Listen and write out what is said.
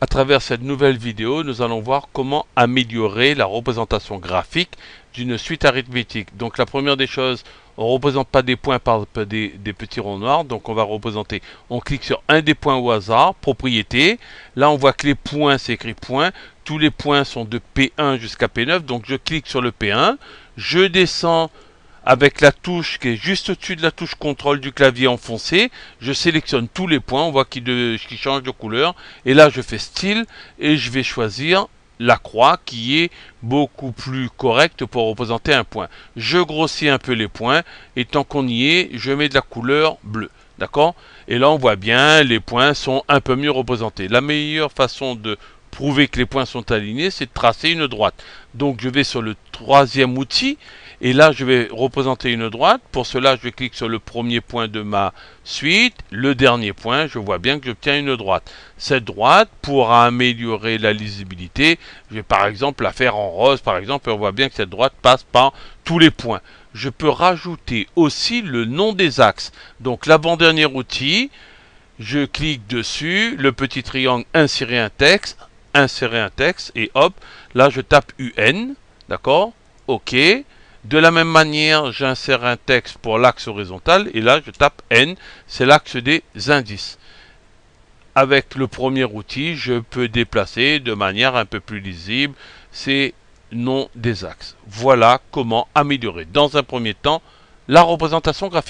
À travers cette nouvelle vidéo, nous allons voir comment améliorer la représentation graphique d'une suite arithmétique. Donc la première des choses, on ne représente pas des points par des petits ronds noirs, donc on va représenter, on clique sur un des points au hasard, propriété. Là on voit que les points, c'est écrit points, tous les points sont de P1 jusqu'à P9, donc je clique sur le P1, je descends avec la touche qui est juste au-dessus de la touche contrôle du clavier enfoncé, je sélectionne tous les points, on voit qu'ils changent de couleur, et là je fais style, et je vais choisir la croix qui est beaucoup plus correcte pour représenter un point. Je grossis un peu les points, et tant qu'on y est, je mets de la couleur bleue. D'accord? Et là on voit bien, les points sont un peu mieux représentés. La meilleure façon de prouver que les points sont alignés, c'est de tracer une droite. Donc je vais sur le troisième outil, et là je vais représenter une droite. Pour cela je clique sur le premier point de ma suite, le dernier point, je vois bien que j'obtiens une droite. Cette droite, pour améliorer la lisibilité, je vais par exemple la faire en rose, par exemple, et on voit bien que cette droite passe par tous les points. Je peux rajouter aussi le nom des axes. Donc l'avant-dernier outil, je clique dessus, le petit triangle insérer un texte, et hop, là je tape UN, d'accord? OK. De la même manière, j'insère un texte pour l'axe horizontal, et là je tape N, c'est l'axe des indices. Avec le premier outil, je peux déplacer de manière un peu plus lisible ces noms des axes. Voilà comment améliorer dans un premier temps la représentation graphique.